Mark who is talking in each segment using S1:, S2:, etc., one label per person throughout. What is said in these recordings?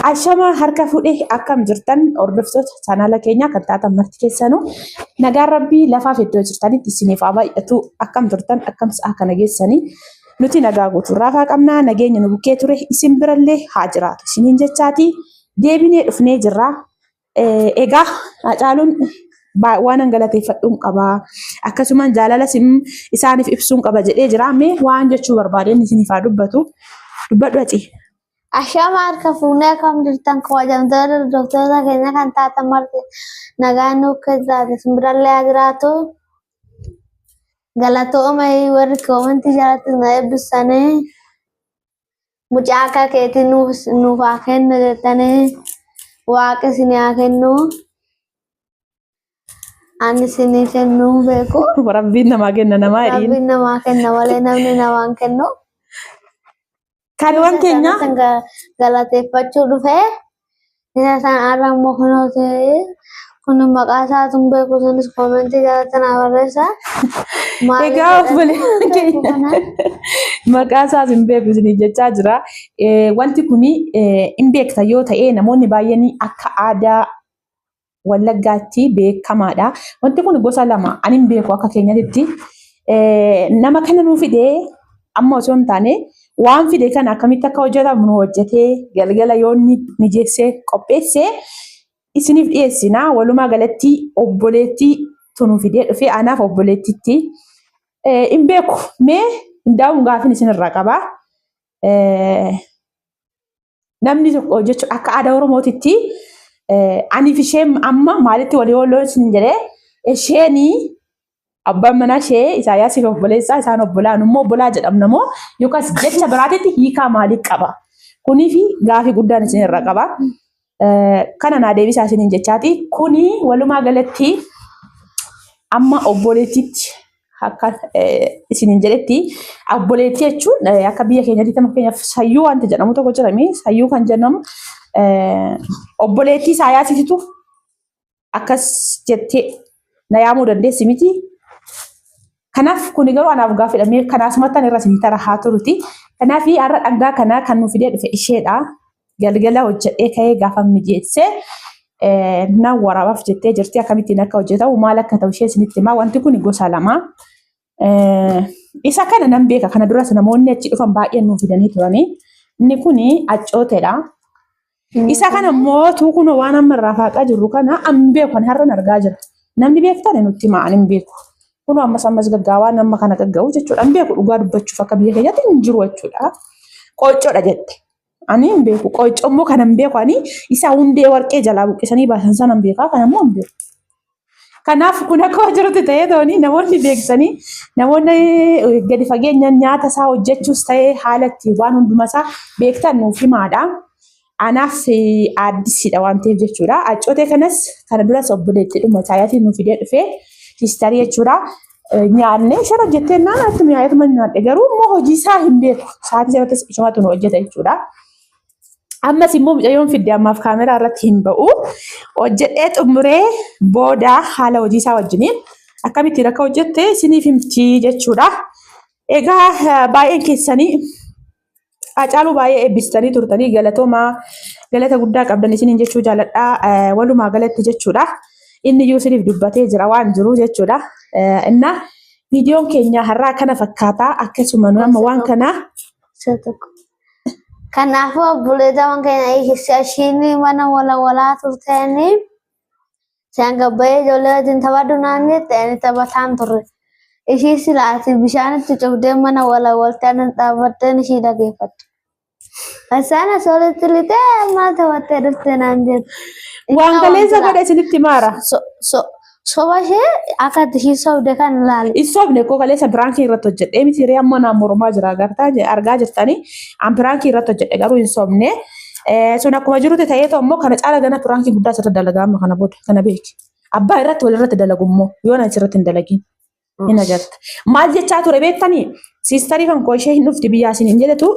S1: Ashama harka fuudhee akkam jirtan hordoftoota chanaala keenya kan taatan marti keessanuu nagaan rabbii lafaaf iddoo jirtanitti isiniif haa baay'atu akkam turtan akkam sa'a kana geessanii nuti nagaa guutuu raafaa qabnaa nageenya nu bukkee ture isin birallee haa jiraatu isiniin jechaati deebinee dhufnee jirra. Egaa Hacaaluun waan galateeffadhuun qaba akkasumas jaalala isaaniif ibsuun qaba jedhee jira. Mee waan jechuu barbaadeen isiniif haa dubbadhu ati.
S2: Ashama harka fuunee kam jirtan kabajamtoota hordoftoota keenya kan taatan marti nagaan nuuf jiraatu isin birallee haa jiraatu. Galatooma warri koomantii jalatti na eebbisanii mucaa akka keetii nuuf haa kennu jettanii waaqa isinii haa kennu. Ani isinii kennuu beeku.
S1: Rabbiin namaa kenna namaa jedhiin.
S2: Rabbiin namaa kenna malee namni namaa hin kennu.
S1: Kanuun keenya
S2: galateeffachuu dhufee isa sana irraa immoo kun maqaa isaatuun beeku sunis koomentii jalatti na barreessa.
S1: Egaa obboleewwan keenya maqaa isaas hin beeku isinii jechaa jira. Wanti kun hin beekta yoo ta'e namoonni baay'een akka aadaa Wallaggaatti beekamaadha. Wanti kun gosa lama ani hin beeku akka keenyatti nama kana nuu fidee amma osoo hin taane waan fide kana akkamitti akka hojjetamu nu hojjetee galgala yoo inni mijeessee qopheessee isiniif dhiyeessina. Walumaa galatti obboleettii tunu fidee dhufee anaaf obboleettiitti hin beeku. Mee hundaa'uun gaafin isinirraa qaba. Namni tokko jechuun akka aadaa Oromootitti aniif isheen amma maalitti walii oolloon isin jedhee isheenii abbaan manaa ishee Isaayyaasiif obboleessaa isaan obbolaan immoo obbolaa jedhamna moo yookaas jecha biraatitti hiikaa maalii qaba? Kuniif gaafii guddaan isinirra qaba. Kana naa deebisaa isiniin jechaati. Kuni walumaa galatti amma obboleettiitti akka isiniin jedhetti obboleettii jechuun akka biyya keenyatti fakkeenyaaf sayyuu wanti jedhamu tokko jirami. Sayyuu kan jennamu obboleettii Isaayyaasiitu akkas jettee na yaamuu dandeessi miti. Kanaaf kuni garuu anaaf gaafidhamee kanaasumattan irra isin tara haa turuti. Kanaaf har'a dhagaa kana kan nu fidee dhufe isheedha. Galgala hojjedhee ka'ee gaafa mijeessee nan waraabaaf jettee jirti. Akkamittiin akka hojjetamu maal akka ta'u ishee isinitti himaa. Wanti kun gosa lama. Isa kana nan beeka. Kana duras namoonni achi dhufan baay'een nu fidanii turani. Inni kun accooteedha. Isa kana immoo tuukun waan amma irraa faaqaa jirru kana an beeku kan har'an argaa jira. Namni beektan nutti himaa ani hin beeku. Kun ammas gaggaawaa nama kana gagga'u jechuudha. An beeku dhugaa dubbachuuf akka biyya keenyatti hin jiru jechuudha. Qooccoodha jette. Ani hin beeku. Qooccoo immoo kan hin beeku ani isa hundee warqee jalaa buqqisanii baasan sana hin beekaa. Kana immoo hin beeku. Kanaaf kun akka jirutti ta'ee tooni namoonni beeksanii namoonni gadi fageenyaan nyaata isaa hojjechuus ta'ee haala ittiin waan hundumaa isaa beektan nuuf himaadha. Anaaf addisiidha waan ta'eef jechuudha. Accootee kanas kana duras obboleettii dhuma Isaayyaatiin nuuf fidee dhufee Sistarii jechuudha. Nyaanne isheen hojjettee naannatti mi'aayatuma nyaadhe garuu immoo hojii isaa hin beeku. Sa'aatii isaatti ishumatu nu hojjeta jechuudha. Ammas immoo mucayyoon fidde ammaaf kaameraa irratti hin ba'u. Hojjedhee xumuree booda haala hojii isaa wajjiniin akkamittiin akka hojjette isiniif himti jechuudha. Egaa baay'een keessanii Hacaaluu baay'ee eebbistanii turtanii galata guddaa qabdan isiniin jechuu jaalladha. Walumaa galatti jechuudha. Inni iyyuu isiniif dubbatee jira waan jiru jechuudha. Inna viidiyoon keenya har'aa kana fakkaata. Akkasuma amma waan kana
S2: kanaafuu obboleewwan keenya ishiin mana walaa turtanii isaan gabbayee ijoollee wajjin taphadhu naan jettee taphataan turre. Ishii silaati bishaanitti cufdee mana waltaan dhaabbattee ishii dhageeffattu. Isaan as walitti lixee maal taphattee dhuftee naan jette.
S1: Waan kaleessa godhe isinitti maara.
S2: Soba ishee akka ishii sobde kan ilaali.
S1: Isobne koo kaleessa biraankii irratti hojjedhee miti hiree amma naannoo Oromoo jira argaa jirtanii an biraankii irratti hojjedhe garuu hin sobne. Sun akkuma jirutti ta'ee ta'u immoo kana caala gana biraankii guddaa asirratti dalagaa amma kana booda kana beeki. Abbaa irratti walirratti dalagu immoo yoo na asirratti hin dalagin. Hin agarta. Maal jechaa ture beektanii siistarii kan koo ishee hin dhufti biyyaa isin hin jedhetu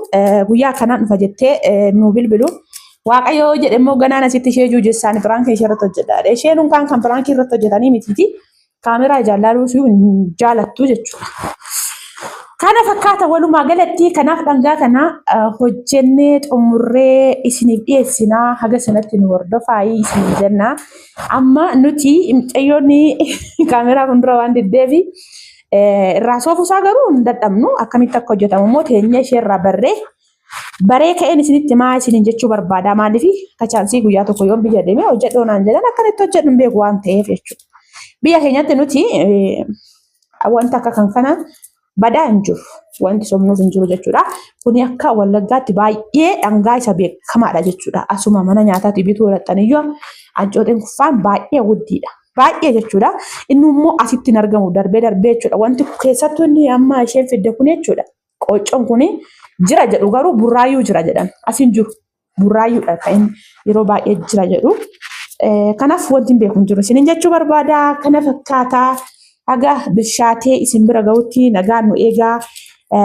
S1: guyyaa kanaan dhufa jettee nu bilbilu. Waaqayyo jedhe immoo ganaan asitti ishee juujessaan biraankii ishee irratti hojjedhaadha. Isheen unkaan kan biraankii irratti hojjetanii mitiiti. Kaameraa jaallaluu fi jaalattu jechuudha. Kana fakkaata walumaa galatti kanaaf dhangaa kana hojjennee xumurree isiniif dhiyeessinaa haga sanatti nu hordofaa isiniif jenna. Amma nuti mucayyoonni kaameraa fuuldura waan diddeefi irraa soofuusaa garuu hin dadhabnu akkamitti akka hojjetamu immoo teenya isheerraa baree ka'een isinitti maa isiniin jechuu barbaada maaliif kachaansii guyyaa tokko yoon biyya deemee hojjedhoo naan jedhan akkanatti hojjedhu hin beeku waan ta'eef jechuudha. Biyya keenyatti nuti wanta akka kan kana badaa hin jiru. Wanti somnuuf hin jiru jechuudha. Kuni akka Wallaggaatti baay'ee dhangaa isa beekamaadha jechuudha. Asuma mana nyaataatti bituu hidhattaniyyuu ancooteen kuffaan baay'ee guddiidha. Baay'ee jechuudha. Inni immoo asitti hin argamu darbee jechuudha. Wanti keessattuu inni amma isheen fidde kun jechuudha. Qooccoon kuni jira jedhu garuu burraayyuu jira jedhan. Asin jiru burraayyuudha kan yeroo baay'ee jira jedhu. Kanaaf wanti hin beeku hin jiru. Isiniin jechuu barbaada kana fakkaataa. Haga bishaatee isin bira ga'utti nagaan nu eegaa.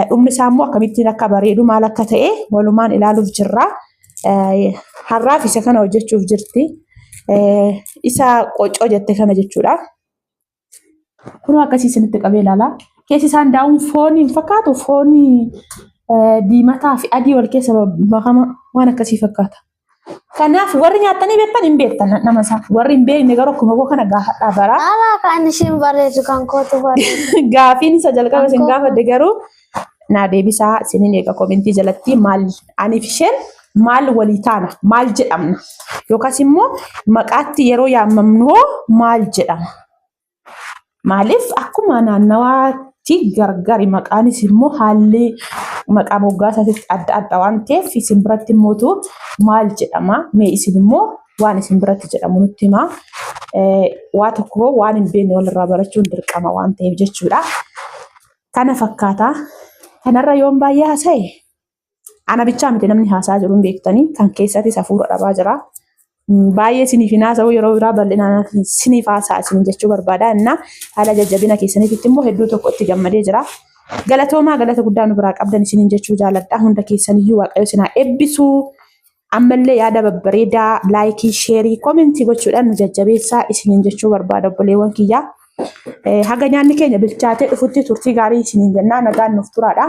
S1: Dhumni isaa immoo akkamittiin akka bareedu maal akka ta'e walumaan ilaaluuf jirra. Har'aaf isa kana hojjechuuf jirti. Isa qoccoo jette kana jechuudha. Kun akkasii isinitti qabee ilaala. Keessi isaan daa'uun foon hin fakkaatu. Foon diimataa fi adii wal keessa makama waan akkasii fakkaata. Kanaaf warri nyaatanii beektan hin beektan nama isaa. Warri hin beekne garuu akkuma koo kana gaafadhaa bara.
S2: Ala kan ishiin bareedu kan kootu bareedu.
S1: Gaafiin isa jalqaba isin gaafadde garuu naa deebisaa isiniin eega komentii jalatti maal aniif isheen maal walii taana maal jedhamna yookaas immoo maqaatti yeroo yaamamnu maal jedhama. Maaliif akkuma naannawaatti gargari maqaanis immoo haalli maqaa moggaasaatti adda waan ta'eef isin biratti immoo maal jedhama mee isin immoo waan isin biratti jedhamu nutti himaa. Waa tokko waan hin beekne walirraa barachuun dirqama waan ta'eef jechuudha. Kana fakkaata. Kanarra yoon baay'ee haasa'e ana bichaa miti namni haasaa jiru hin beektanii kan keessattis hafuura dhabaa jira. Baay'ee isiniif hin haasa'u yeroo biraa bal'inaan isiniif haasaa isiniin jechuu barbaada. Innaa haala jajjabina keessaniitti immoo hedduu tokko itti gammadee jira. Galatoomaa galata guddaa nu biraa qabdan isiniin jechuu jaalladha. Hunda keessaniyyuu waaqayyo isin haa eebbisu. Ammallee yaada babbareedaa laayikii, sheerii, komentii gochuudhaan nu jajjabeessaa isiniin jechuu barbaada obboleewwan kiyyaa. Haga nyaanni keenya bilchaatee dhufutti turtii gaarii isiniin jennaa nagaan nuuf turaadha.